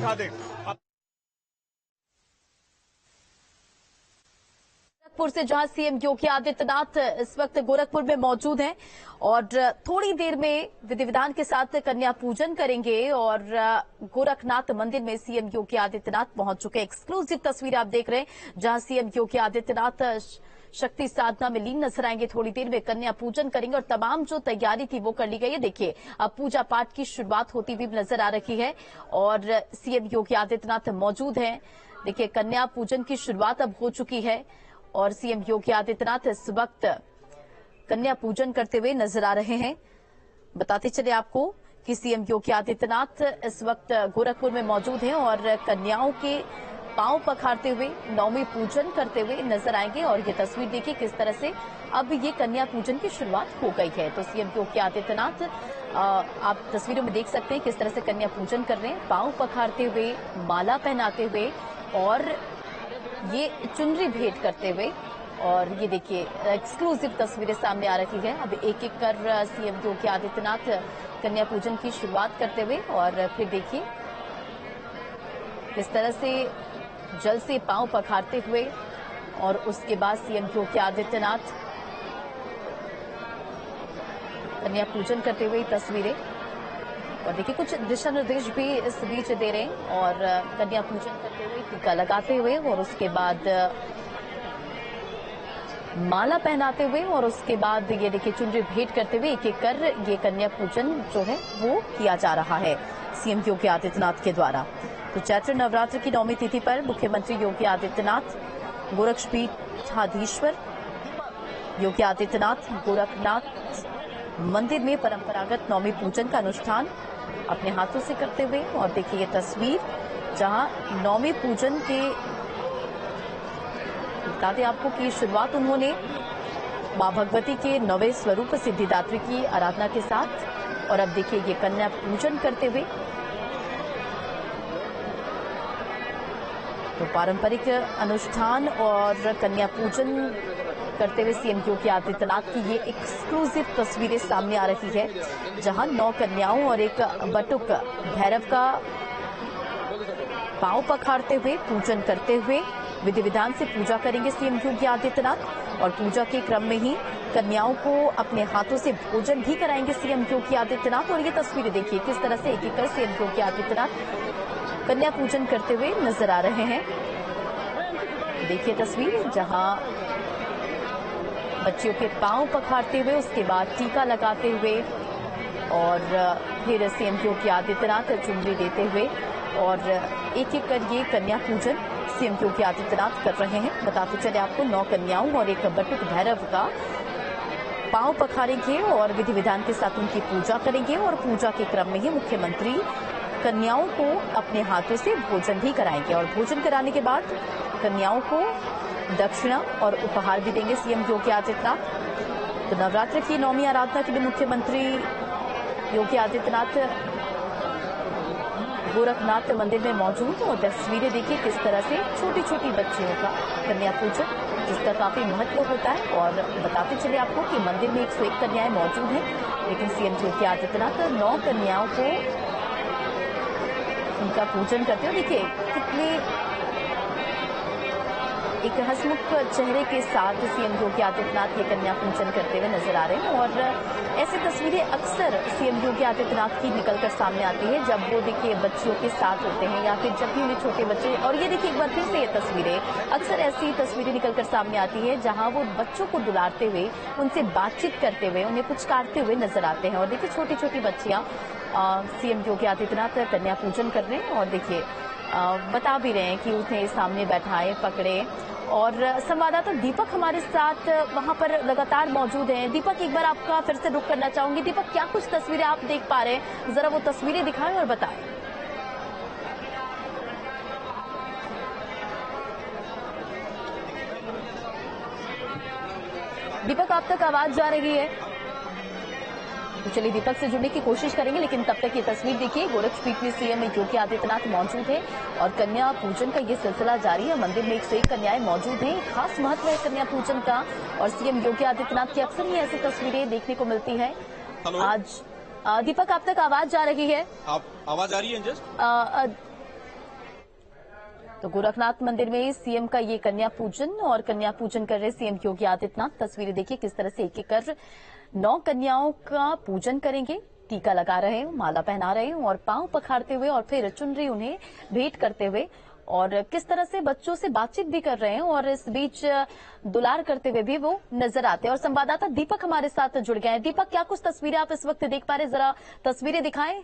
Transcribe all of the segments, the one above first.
दिखा दें। गोरखपुर से जहां सीएम योगी आदित्यनाथ इस वक्त गोरखपुर में मौजूद हैं और थोड़ी देर में विधि विधान के साथ कन्या पूजन करेंगे और गोरखनाथ मंदिर में सीएम योगी आदित्यनाथ पहुंच चुके हैं। एक्सक्लूसिव तस्वीर आप देख रहे हैं जहां सीएम योगी आदित्यनाथ शक्ति साधना में लीन नजर आएंगे। थोड़ी देर में कन्या पूजन करेंगे और तमाम जो तैयारी थी वो कर ली गई है। देखिए अब पूजा पाठ की शुरुआत होती हुई नजर आ रही है और सीएम योगी आदित्यनाथ मौजूद हैं। देखिए कन्या पूजन की शुरुआत अब हो चुकी है और सीएम योगी आदित्यनाथ इस वक्त कन्या पूजन करते हुए नजर आ रहे हैं। बताते चले आपको कि सीएम योगी आदित्यनाथ इस वक्त गोरखपुर में मौजूद हैं और कन्याओं के पांव पखारते हुए नवमी पूजन करते हुए नजर आएंगे। और ये तस्वीर देखिए किस तरह से अब ये कन्या पूजन की शुरुआत हो गई है। तो सीएम योगी आदित्यनाथ आप तस्वीरों में देख सकते हैं किस तरह से कन्या पूजन कर रहे हैं, पांव पखारते हुए, माला पहनाते हुए और ये चुनरी भेंट करते हुए। और ये देखिए एक्सक्लूसिव तस्वीरें सामने आ रही है। अब एक एक कर सीएम योगी आदित्यनाथ कन्या पूजन की शुरुआत करते हुए और फिर देखिए किस तरह से जल से पांव पखारते हुए और उसके बाद सीएम योगी आदित्यनाथ कन्या पूजन करते हुए तस्वीरें। और देखिए कुछ दिशा निर्देश भी इस बीच दे रहे हैं और कन्या पूजन करते हुए, टीका लगाते हुए और उसके बाद माला पहनाते हुए और उसके बाद ये देखिए चुनरी भेंट करते हुए एक एक कर ये कन्या पूजन जो है वो किया जा रहा है सीएम योगी आदित्यनाथ के द्वारा। तो चैत्र नवरात्र की 9वीं तिथि पर मुख्यमंत्री योगी आदित्यनाथ गोरक्षपीठाधीश्वर योगी आदित्यनाथ गोरखनाथ मंदिर में परंपरागत नवमी पूजन का अनुष्ठान अपने हाथों से करते हुए। और देखिए ये तस्वीर जहां नवमी पूजन के बता दें आपको कि शुरुआत उन्होंने मां भगवती के नवे स्वरूप सिद्धिदात्री की आराधना के साथ और अब देखिए ये कन्या पूजन करते हुए। तो पारंपरिक अनुष्ठान और कन्या पूजन करते हुए सीएम योगी आदित्यनाथ की ये एक्सक्लूसिव तस्वीरें सामने आ रही है जहां 9 कन्याओं और एक बटुक भैरव का पांव पखारते हुए पूजन करते हुए विधि विधान से पूजा करेंगे सीएम योगी आदित्यनाथ। और पूजा के क्रम में ही कन्याओं को अपने हाथों से भोजन भी कराएंगे सीएम योगी आदित्यनाथ। और ये तस्वीरें देखिए किस तरह से एक एक कर सीएम योगी आदित्यनाथ कन्या पूजन करते हुए नजर आ रहे हैं। देखिए तस्वीर जहां बच्चियों के पांव पखारते हुए उसके बाद टीका लगाते हुए और फिर सीएम योगी आदित्यनाथ चुनरी देते हुए और एक एक कर ये कन्या पूजन सीएम योगी आदित्यनाथ कर रहे हैं। बताते चले आपको 9 कन्याओं और एक बटुक भैरव का पांव पखारेंगे और विधि विधान के साथ उनकी पूजा करेंगे। और पूजा के क्रम में ही मुख्यमंत्री कन्याओं को अपने हाथों से भोजन भी कराएंगे और भोजन कराने के बाद कन्याओं को दक्षिणा और उपहार भी देंगे सीएम योगी आदित्यनाथ। तो नवरात्र की 9वीं आराधना के लिए मुख्यमंत्री योगी आदित्यनाथ गोरखनाथ मंदिर में मौजूद और तस्वीरें देखिए किस तरह से छोटी छोटी बच्चियों का कन्या पूजन जिसका काफी महत्व होता है। और बताते चले आपको कि मंदिर में 101 कन्याएं मौजूद हैं लेकिन सीएम योगी आदित्यनाथ 9 कन्याओं को उनका पूजन करते हो। देखिए कितने एक हंसमुख चेहरे के साथ सीएम योगी आदित्यनाथ ये कन्या पूजन करते हुए नजर आ रहे हैं। और ऐसी तस्वीरें अक्सर सीएम योगी आदित्यनाथ की निकलकर सामने आती है जब वो देखिए बच्चियों के साथ होते हैं या फिर जब भी उन्हें छोटे बच्चे। और ये देखिए एक बार फिर से ये तस्वीरें अक्सर ऐसी तस्वीरें निकलकर सामने आती है जहां वो बच्चों को दुलारते हुए उनसे बातचीत करते हुए उन्हें पुचकारते हुए नजर आते हैं। और देखिए छोटी छोटी बच्चियां सीएम योगी आदित्यनाथ कन्या पूजन कर रहे हैं और देखिए बता भी रहे हैं कि उन्हें सामने बैठाएं पकड़े। और संवाददाता दीपक हमारे साथ वहां पर लगातार मौजूद हैं। दीपक एक बार आपका फिर से रुख करना चाहूंगी। दीपक क्या कुछ तस्वीरें आप देख पा रहे हैं, जरा वो तस्वीरें दिखाएं और बताएं। दीपक आप तक आवाज जा रही है? तो चलिए दीपक से जुड़ने की कोशिश करेंगे लेकिन तब तक ये तस्वीर देखिए गोरक्षपीठ में सीएम योगी आदित्यनाथ मौजूद है और कन्या पूजन का ये सिलसिला जारी है। मंदिर में 101 कन्याएं मौजूद हैं। खास महत्व है कन्या पूजन का और सीएम योगी आदित्यनाथ की अक्सर ही ऐसी तस्वीरें देखने को मिलती है। आज दीपक आप तक आवाज जा रही है? आवाज आ रही है? तो गोरखनाथ मंदिर में सीएम का ये कन्या पूजन और कन्या पूजन कर रहे सीएम योगी आदित्यनाथ। तस्वीरें देखिए किस तरह से एक एक कर 9 कन्याओं का पूजन करेंगे, टीका लगा रहे हैं, माला पहना रहे हैं और पांव पखारते हुए और फिर चुनरी उन्हें भेंट करते हुए और किस तरह से बच्चों से बातचीत भी कर रहे हैं और इस बीच दुलार करते हुए भी वो नजर आते हैं। और संवाददाता दीपक हमारे साथ जुड़ गए हैं। दीपक, क्या कुछ तस्वीरें आप इस वक्त देख पा रहे हैं, जरा तस्वीरें दिखाएं।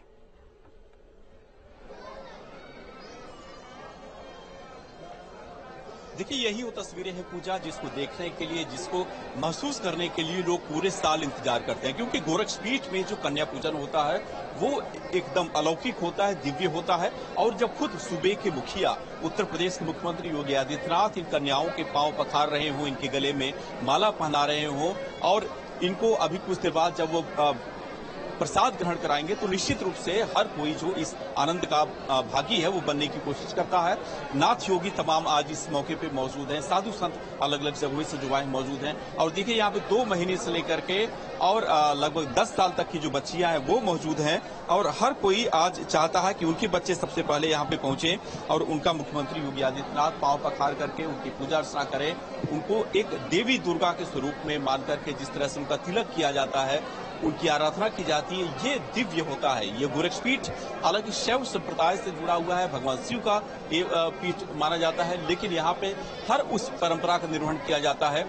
देखिए, यही वो तस्वीरें हैं पूजा, जिसको देखने के लिए, जिसको महसूस करने के लिए लोग पूरे साल इंतजार करते हैं, क्योंकि गोरक्षपीठ में जो कन्या पूजन होता है वो एकदम अलौकिक होता है, दिव्य होता है। और जब खुद सूबे के मुखिया, उत्तर प्रदेश के मुख्यमंत्री योगी आदित्यनाथ इन कन्याओं के पांव पखार रहे हों, इनके गले में माला पहना रहे हों और इनको अभी कुछ देर बाद जब वो प्रसाद ग्रहण कराएंगे, तो निश्चित रूप से हर कोई जो इस आनंद का भागी है वो बनने की कोशिश करता है। नाथ योगी तमाम आज इस मौके पे मौजूद हैं, साधु संत अलग अलग जगहों से जो आए मौजूद हैं। और देखिए, यहाँ पे 2 महीने से लेकर के और लगभग 10 साल तक की जो बच्चियां हैं वो मौजूद हैं और हर कोई आज चाहता है कि उनके बच्चे सबसे पहले यहाँ पे पहुंचे और उनका मुख्यमंत्री योगी आदित्यनाथ पांव पखार करके उनकी पूजा अर्चना करें, उनको एक देवी दुर्गा के स्वरूप में मान करके जिस तरह से उनका तिलक किया जाता है, उनकी आराधना की जाती है, ये दिव्य होता है। ये गोरक्षपीठ हालांकि शैव संप्रदाय से जुड़ा हुआ है, भगवान शिव का पीठ माना जाता है, लेकिन यहाँ पे हर उस परंपरा का निर्वहन किया जाता है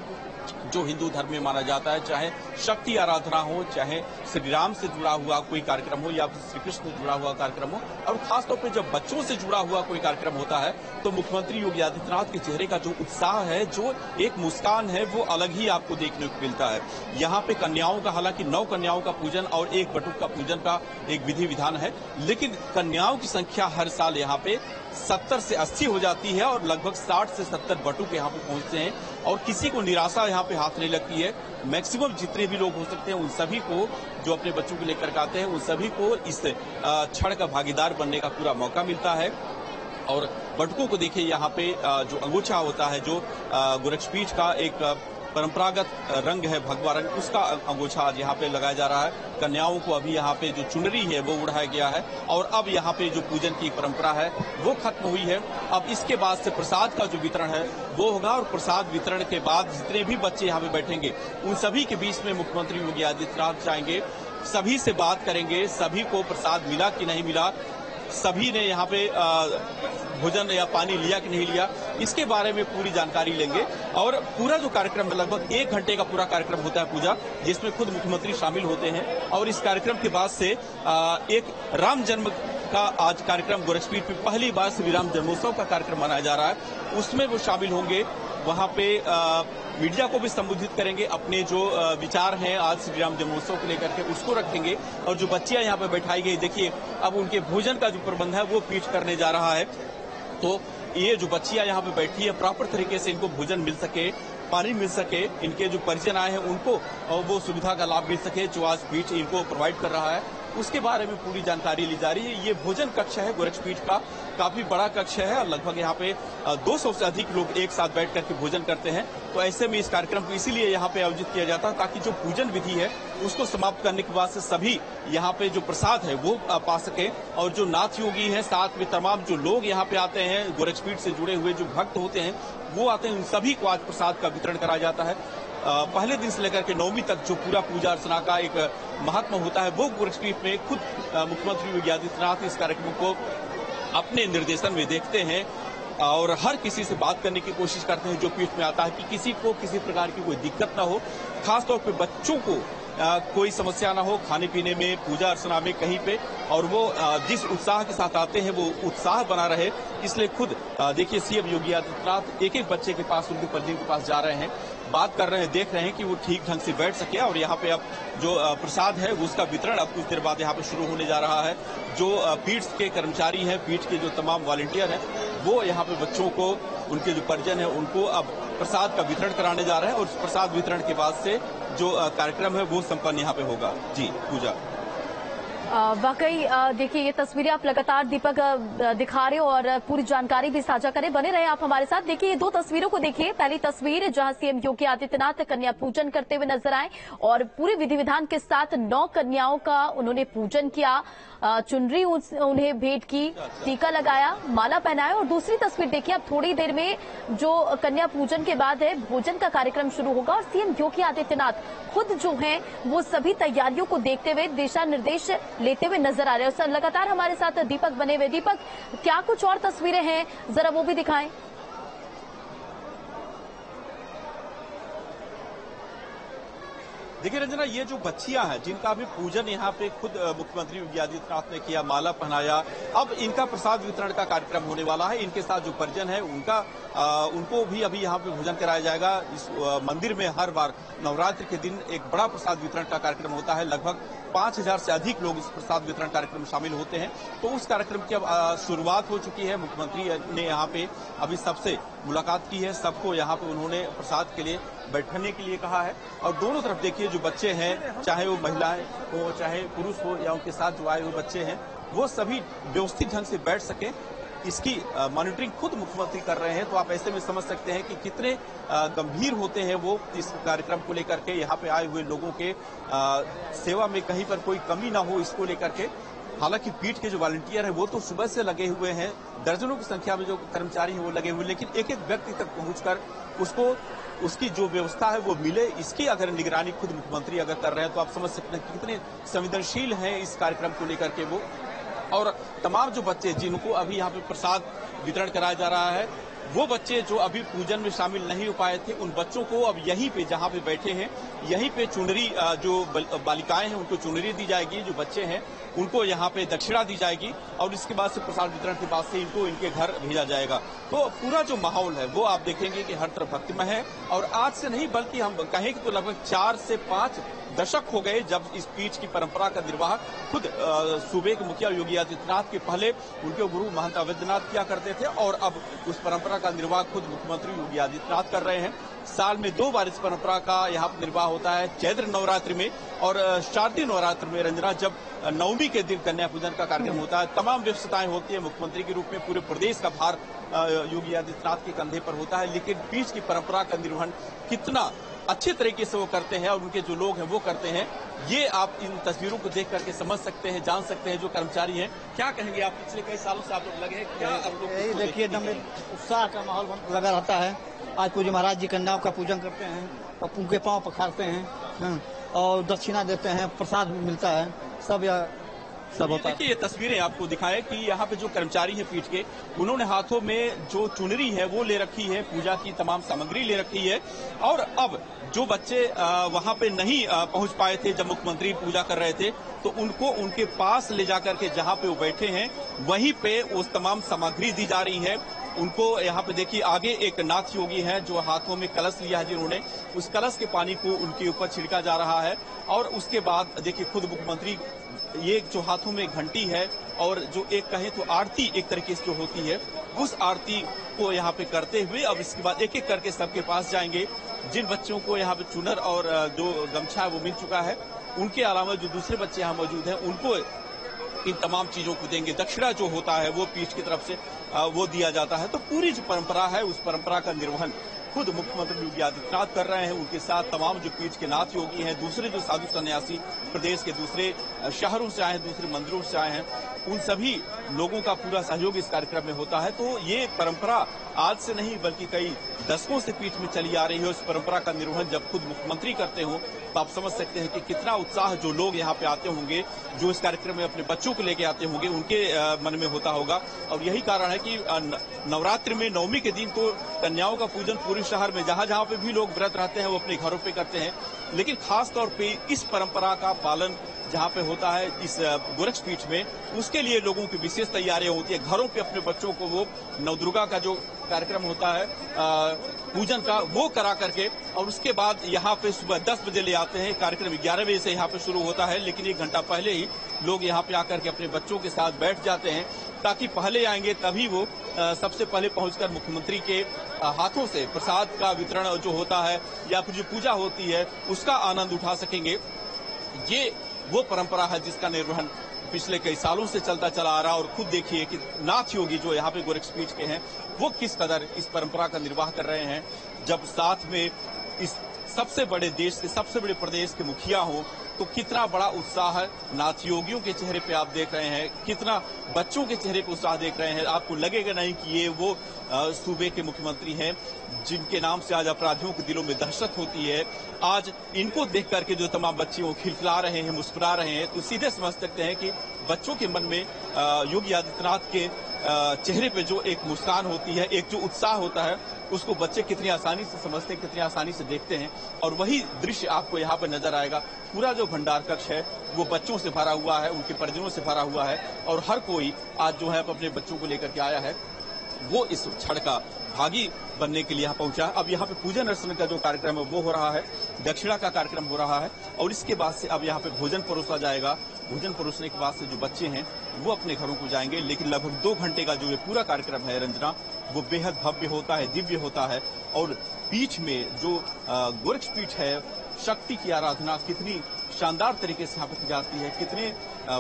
जो हिंदू धर्म में माना जाता है, चाहे शक्ति आराधना हो, चाहे श्री राम से जुड़ा हुआ कोई कार्यक्रम हो या फिर श्री कृष्ण से जुड़ा हुआ कार्यक्रम हो। और खासतौर पर जब बच्चों से जुड़ा हुआ कोई कार्यक्रम होता है तो मुख्यमंत्री योगी आदित्यनाथ के चेहरे का जो उत्साह है, जो एक मुस्कान है, वो अलग ही आपको देखने को मिलता है। यहाँ पे कन्याओं का, हालांकि 9 कन्याओं का पूजन और 1 बटुक का पूजन का एक विधि विधान है, लेकिन कन्याओं की संख्या हर साल यहाँ पे 70 से 80 हो जाती है और लगभग 60 से 70 बटुक यहाँ पे पहुंचते हैं और किसी को निराशा यहाँ पे हाथ नहीं लगती है। मैक्सिमम जितने भी लोग हो सकते हैं उन सभी को, जो अपने बच्चों को लेकर आते हैं, उन सभी को इस क्षण का भागीदार बनने का पूरा मौका मिलता है। और बटुकों को देखिए, यहाँ पे जो अंगूछा होता है, जो गोरक्षपीठ का एक परंपरागत रंग है, भगवा रंग, उसका अंगूछा आज यहाँ पे लगाया जा रहा है। कन्याओं को अभी यहाँ पे जो चुनरी है वो उड़ाया गया है और अब यहाँ पे जो पूजन की परंपरा है वो खत्म हुई है। अब इसके बाद से प्रसाद का जो वितरण है वो होगा और प्रसाद वितरण के बाद जितने भी बच्चे यहाँ पे बैठेंगे उन सभी के बीच में मुख्यमंत्री योगी आदित्यनाथ जाएंगे, सभी से बात करेंगे, सभी को प्रसाद मिला कि नहीं मिला, सभी ने यहाँ पे भोजन या पानी लिया कि नहीं लिया, इसके बारे में पूरी जानकारी लेंगे। और पूरा जो कार्यक्रम लगभग 1 घंटे का पूरा कार्यक्रम होता है पूजा, जिसमें खुद मुख्यमंत्री शामिल होते हैं। और इस कार्यक्रम के बाद से एक राम जन्म का आज कार्यक्रम गोरक्षपीठ में पहली बार श्री राम जन्मोत्सव का कार्यक्रम मनाया जा रहा है, उसमें वो शामिल होंगे। वहां पे मीडिया को भी संबोधित करेंगे, अपने जो विचार हैं आज श्री राम जन्मोत्सव को लेकर के उसको रखेंगे। और जो बच्चियां यहाँ पे बैठाई गई, देखिए अब उनके भोजन का जो प्रबंध है वो पीठ करने जा रहा है, तो ये जो बच्चियां यहाँ पे बैठी है प्रॉपर तरीके से इनको भोजन मिल सके, पानी मिल सके, इनके जो परिजन आए हैं उनको वो सुविधा का लाभ मिल सके जो आज पीठ इनको प्रोवाइड कर रहा है, उसके बारे में पूरी जानकारी ली जा रही है। ये भोजन कक्ष है गोरक्षपीठ का, काफी बड़ा कक्ष है और लगभग यहाँ पे 200 से अधिक लोग एक साथ बैठ करके भोजन करते हैं। तो ऐसे में इस कार्यक्रम को इसीलिए यहाँ पे आयोजित किया जाता है ताकि जो पूजन विधि है उसको समाप्त करने के बाद से सभी यहाँ पे जो प्रसाद है वो पा सके। और जो नाथ योगी है, साथ में तमाम जो लोग यहाँ पे आते हैं, गोरक्षपीठ से जुड़े हुए जो भक्त होते हैं वो आते हैं, उन सभी को आज प्रसाद का वितरण कराया जाता है। पहले दिन से लेकर के 9वीं तक जो पूरा पूजा अर्चना का एक महात्मा होता है वो गोरक्षपीठ में खुद मुख्यमंत्री योगी आदित्यनाथ इस कार्यक्रम को अपने निर्देशन में देखते हैं और हर किसी से बात करने की कोशिश करते हैं जो पीठ में आता है, कि किसी को किसी प्रकार की कोई दिक्कत ना हो, खासतौर पे बच्चों को कोई समस्या ना हो खाने पीने में, पूजा अर्चना में, कहीं पे, और वो जिस उत्साह के साथ आते हैं वो उत्साह बना रहे। इसलिए खुद देखिए सीएम योगी आदित्यनाथ एक एक बच्चे के पास, उनके परिजन के पास जा रहे हैं, बात कर रहे हैं, देख रहे हैं कि वो ठीक ढंग से बैठ सके। और यहाँ पे अब जो प्रसाद है उसका वितरण अब कुछ देर बाद यहाँ पे शुरू होने जा रहा है। जो पीठ के कर्मचारी हैं, पीठ के जो तमाम वॉलंटियर हैं, वो यहाँ पे बच्चों को, उनके जो परिजन है उनको अब प्रसाद का वितरण कराने जा रहे हैं और उस प्रसाद वितरण के बाद से जो कार्यक्रम है वो संपन्न यहाँ पे होगा। जी पूजा। वाकई देखिए ये तस्वीरें आप लगातार दीपक दिखा रहे हो और पूरी जानकारी भी साझा करें। बने रहे आप हमारे साथ। देखिए ये दो तस्वीरों को देखिए। पहली तस्वीर जहां सीएम योगी आदित्यनाथ कन्या पूजन करते हुए नजर आए और पूरे विधि विधान के साथ 9 कन्याओं का उन्होंने पूजन किया, चुनरी उन्हें भेंट की, टीका लगाया, माला पहनाया। और दूसरी तस्वीर देखिए, अब थोड़ी देर में जो कन्या पूजन के बाद है भोजन का कार्यक्रम शुरू होगा और सीएम योगी आदित्यनाथ खुद जो है वो सभी तैयारियों को देखते हुए दिशा निर्देश लेते हुए नजर आ रहे हैं। सर लगातार हमारे साथ दीपक बने हुए। दीपक, क्या कुछ और तस्वीरें हैं, जरा वो भी दिखाएं। देखिए रंजना, ये जो बच्चियां हैं जिनका भी पूजन यहाँ पे खुद मुख्यमंत्री योगी आदित्यनाथ ने किया, माला पहनाया, अब इनका प्रसाद वितरण का कार्यक्रम होने वाला है। इनके साथ जो परिजन है उनको भी अभी यहाँ पे भोजन कराया जाएगा। इस मंदिर में हर बार नवरात्र के दिन एक बड़ा प्रसाद वितरण का कार्यक्रम होता है। लगभग 5000 से अधिक लोग इस प्रसाद वितरण कार्यक्रम में शामिल होते हैं। तो उस कार्यक्रम की अब शुरुआत हो चुकी है। मुख्यमंत्री ने यहाँ पे अभी सबसे मुलाकात की है, सबको यहाँ पे उन्होंने प्रसाद के लिए बैठने के लिए कहा है। और दोनों तरफ देखिए जो बच्चे हैं, चाहे वो महिलाएं हो चाहे पुरुष हो या उनके साथ जो आए हुए बच्चे हैं, वो सभी व्यवस्थित ढंग से बैठ सके, इसकी मॉनिटरिंग खुद मुख्यमंत्री कर रहे हैं। तो आप ऐसे में समझ सकते हैं कि कितने गंभीर होते हैं वो इस कार्यक्रम को लेकर के, यहाँ पे आए हुए लोगों के सेवा में कहीं पर कोई कमी ना हो इसको लेकर के। हालांकि पीठ के जो वॉलंटियर हैं वो तो सुबह से लगे हुए हैं, दर्जनों की संख्या में जो कर्मचारी हैं वो लगे हुए हैं, लेकिन एक एक व्यक्ति तक पहुंचकर उसको उसकी जो व्यवस्था है वो मिले, इसकी अगर निगरानी खुद मुख्यमंत्री अगर कर रहे हैं तो आप समझ सकते हैं कि कितने संवेदनशील हैं इस कार्यक्रम को लेकर के वो। और तमाम जो बच्चे जिनको अभी यहाँ पे प्रसाद वितरण कराया जा रहा है, वो बच्चे जो अभी पूजन में शामिल नहीं हो पाए थे, उन बच्चों को अब यहीं पे जहाँ पे बैठे हैं यहीं पे चुनरी, जो बालिकाएं हैं उनको चुनरी दी जाएगी, जो बच्चे हैं उनको यहाँ पे दक्षिणा दी जाएगी और इसके बाद से प्रसाद वितरण के बाद से इनको इनके घर भेजा जाएगा। तो पूरा जो माहौल है वो आप देखेंगे कि हर तरफ भक्तिमय है। और आज से नहीं बल्कि हम कहें कि तो लगभग 4 से 5 दशक हो गए जब इस पीठ की परंपरा का निर्वाह खुद सूबे के मुखिया योगी आदित्यनाथ के पहले उनके गुरु महंत अवैधनाथ किया करते थे और अब उस परंपरा का निर्वाह खुद मुख्यमंत्री योगी आदित्यनाथ कर रहे हैं। साल में 2 बार इस परंपरा का यहाँ पर निर्वाह होता है, चैत्र नवरात्रि में और शारदीय नवरात्र में। रंजना, जब नवमी के दिन कन्या पूजन का कार्यक्रम होता है, तमाम व्यस्तताएं होती है, मुख्यमंत्री के रूप में पूरे प्रदेश का भार योगी आदित्यनाथ के कंधे पर होता है, लेकिन पीठ की परंपरा का निर्वहन कितना अच्छे तरीके से वो करते हैं और उनके जो लोग हैं वो करते हैं, ये आप इन तस्वीरों को देख करके समझ सकते हैं, जान सकते हैं। जो कर्मचारी हैं, क्या कहेंगे आप, पिछले कई सालों से आप लोग लगे हैं, क्या आप लोग देखिए एकदम उत्साह का माहौल लगा रहता है। आज पूज्य महाराज जी कन्याओं का पूजन करते हैं और उनके पांव पखारते हैं और दक्षिणा देते हैं, प्रसाद मिलता है, सब होता है। देखिए ये तस्वीरें आपको दिखाएं कि यहाँ पे जो कर्मचारी हैं पीठ के, उन्होंने हाथों में जो चुनरी है वो ले रखी है, पूजा की तमाम सामग्री ले रखी है। और अब जो बच्चे वहां पे नहीं पहुंच पाए थे जब मुख्यमंत्री पूजा कर रहे थे, तो उनको उनके पास ले जाकर के जहां पे वो बैठे हैं वहीं पे उस तमाम सामग्री दी जा रही है उनको। यहाँ पे देखिए आगे एक नाथ योगी है जो हाथों में कलश लिया है, जिन्होंने उस कलश के पानी को उनके ऊपर छिड़का जा रहा है। और उसके बाद देखिए खुद मुख्यमंत्री, ये जो हाथों में घंटी है और जो एक कहें तो आरती एक तरीके से जो होती है, उस आरती को यहाँ पे करते हुए अब इसके बाद एक एक करके सबके पास जाएंगे। जिन बच्चों को यहाँ पे चुनर और जो गमछा है वो मिल चुका है, उनके अलावा जो दूसरे बच्चे यहाँ मौजूद हैं उनको इन तमाम चीजों को देंगे। दक्षिणा जो होता है वो पीठ की तरफ से वो दिया जाता है। तो पूरी जो परंपरा है उस परंपरा का निर्वहन खुद मुख्यमंत्री योगी आदित्यनाथ कर रहे हैं। उनके साथ तमाम जो पीठ के नाथ योगी हैं, दूसरे जो साधु सन्यासी प्रदेश के दूसरे शहरों से आए हैं, दूसरे मंदिरों से आए हैं, उन सभी लोगों का पूरा सहयोग इस कार्यक्रम में होता है। तो ये परंपरा आज से नहीं बल्कि कई दशकों से पीठ में चली आ रही है। उस परंपरा का निर्वहन जब खुद मुख्यमंत्री करते हो तो आप समझ सकते हैं कि कितना उत्साह जो लोग यहाँ पे आते होंगे, जो इस कार्यक्रम में अपने बच्चों को लेके आते होंगे, उनके मन में होता होगा। और यही कारण है कि नवरात्रि में नवमी के दिन तो कन्याओं का पूजन पूरे शहर में जहां जहां पे भी लोग व्रत रहते हैं वो अपने घरों पे करते हैं, लेकिन खास तौर पे इस परंपरा का पालन जहां पे होता है इस गोरक्षपीठ में, उसके लिए लोगों की विशेष तैयारियां होती है। घरों पे अपने बच्चों को वो नवदुर्गा का जो कार्यक्रम होता है पूजन का, वो करा करके और उसके बाद यहाँ पे सुबह 10 बजे ले आते हैं। कार्यक्रम 11 बजे से यहाँ पे शुरू होता है, लेकिन 1 घंटा पहले ही लोग यहाँ पे आकर के अपने बच्चों के साथ बैठ जाते हैं, ताकि पहले आएंगे तभी वो सबसे पहले पहुंचकर मुख्यमंत्री के हाथों से प्रसाद का वितरण जो होता है या फिर जो पूजा होती है उसका आनंद उठा सकेंगे। ये वो परंपरा है जिसका निर्वहन पिछले कई सालों से चलता चला आ रहा। और खुद देखिए कि नाथ योगी जो यहाँ पे गोरक्षपीठ के हैं वो किस कदर इस परंपरा का निर्वाह कर रहे हैं। जब साथ में इस सबसे बड़े देश के सबसे बड़े प्रदेश के मुखिया हो तो कितना बड़ा उत्साह नाथ योगियों के चेहरे पे आप देख रहे हैं, कितना बच्चों के चेहरे पे उत्साह देख रहे हैं। आपको लगेगा नहीं कि ये वो सूबे के मुख्यमंत्री हैं जिनके नाम से आज अपराधियों के दिलों में दहशत होती है। आज इनको देख करके जो तमाम बच्चे वो खिलखिला रहे हैं, मुस्कुरा रहे हैं, तो सीधे समझ सकते हैं कि बच्चों के मन में योगी आदित्यनाथ के चेहरे पे जो एक मुस्कान होती है, एक जो उत्साह होता है, उसको बच्चे कितनी आसानी से समझते हैं, कितनी आसानी से देखते हैं। और वही दृश्य आपको यहाँ पर नजर आएगा। पूरा जो भंडार कक्ष है वो बच्चों से भरा हुआ है, उनके परिजनों से भरा हुआ है। और हर कोई आज जो है अपने बच्चों को लेकर के आया है, वो इस क्षण का भागी बनने के लिए यहाँ पहुंचा। अब यहाँ पे पूजन अर्चन का जो कार्यक्रम है वो हो रहा है, दक्षिणा का कार्यक्रम हो रहा है। और इसके बाद से अब यहाँ पे भोजन परोसा जाएगा। भोजन परोसने के बाद से जो बच्चे हैं वो अपने घरों को जाएंगे। लेकिन लगभग 2 घंटे का जो ये पूरा कार्यक्रम है रंजना, वो बेहद भव्य होता है, दिव्य होता है। और पीठ में जो गोरक्षपीठ है, शक्ति की आराधना कितनी शानदार तरीके से यहाँ पर की जाती है, कितने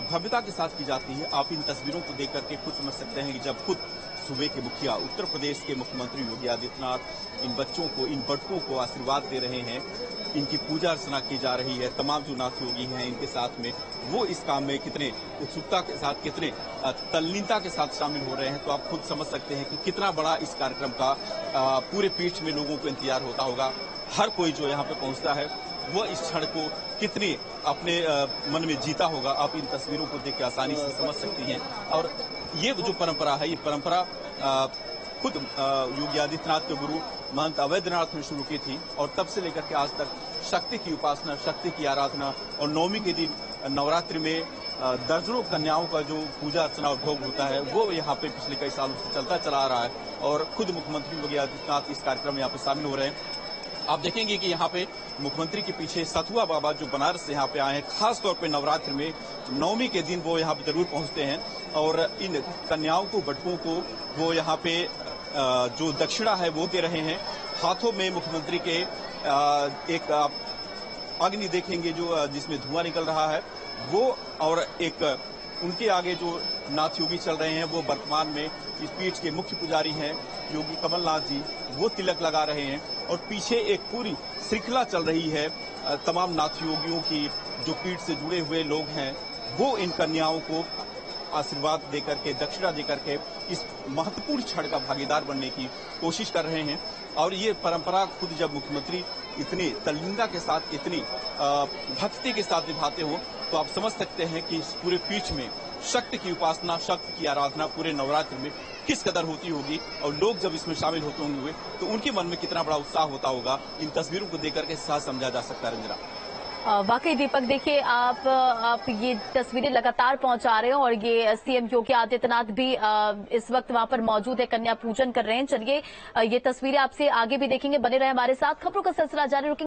भव्यता के साथ की जाती है, आप इन तस्वीरों को देख करके खुद समझ सकते हैं कि जब खुद सूबे के मुखिया, उत्तर प्रदेश के मुख्यमंत्री योगी आदित्यनाथ इन बच्चों को, इन बटुकों को आशीर्वाद दे रहे हैं, इनकी पूजा अर्चना की जा रही है। तमाम जो नाथ योगी हैं इनके साथ में वो इस काम में कितने उत्सुकता के साथ, कितने तल्लीनता के साथ शामिल हो रहे हैं, तो आप खुद समझ सकते हैं कि कितना बड़ा इस कार्यक्रम का पूरे पीठ में लोगों को इंतजार होता होगा। हर कोई जो यहाँ पे पहुंचता है वो इस क्षण को कितनी अपने मन में जीता होगा, आप इन तस्वीरों को देख के आसानी से समझ सकती हैं। और ये जो परंपरा है, ये परंपरा खुद योगी आदित्यनाथ के गुरु महंत अवैधनाथ ने शुरू की थी। और तब से लेकर के आज तक शक्ति की उपासना, शक्ति की आराधना, और नवमी के दिन नवरात्रि में दर्जनों कन्याओं का जो पूजा अर्चना और भोग होता है वो यहाँ पे पिछले कई सालों से चलता चला आ रहा है। और खुद मुख्यमंत्री योगी आदित्यनाथ इस कार्यक्रम में यहाँ पे शामिल हो रहे हैं। आप देखेंगे कि यहाँ पे मुख्यमंत्री के पीछे सतुआ बाबा जो बनारस से यहाँ पे आए हैं, खास तौर पे नवरात्रि में नवमी के दिन वो यहाँ पे जरूर पहुंचते हैं। और इन कन्याओं को, बटुकों को वो यहाँ पे जो दक्षिणा है वो दे रहे हैं। हाथों में मुख्यमंत्री के एक अग्नि देखेंगे जो जिसमें धुआं निकल रहा है वो, और एक उनके आगे जो नाथ योगी चल रहे हैं वो वर्तमान में इस पीठ के मुख्य पुजारी हैं योगी कमलनाथ जी, वो तिलक लगा रहे हैं। और पीछे एक पूरी श्रृंखला चल रही है तमाम नाथ योगियों की, जो पीठ से जुड़े हुए लोग हैं वो इन कन्याओं को आशीर्वाद देकर के, दक्षिणा देकर के इस महत्वपूर्ण क्षण का भागीदार बनने की कोशिश कर रहे हैं। और ये परंपरा खुद जब मुख्यमंत्री इतनी तल्लीनता के साथ, इतनी भक्ति के साथ निभाते हो, तो आप समझ सकते हैं कि इस पूरे पीठ में शक्ति की उपासना, शक्ति की आराधना पूरे नवरात्र में किस कदर होती होगी। और लोग जब इसमें शामिल होते होंगे तो उनके मन में कितना बड़ा उत्साह होता होगा, इन तस्वीरों को देख करके साफ समझा जा सकता है। रंजना, वाकई दीपक, देखिए आप ये तस्वीरें लगातार पहुंचा रहे हो और ये सीएम योगी आदित्यनाथ भी इस वक्त वहां पर मौजूद है, कन्या पूजन कर रहे हैं। चलिए ये तस्वीरें आपसे आगे भी देखेंगे, बने रहे हमारे साथ, खबरों का सिलसिला जारी रखेंगे।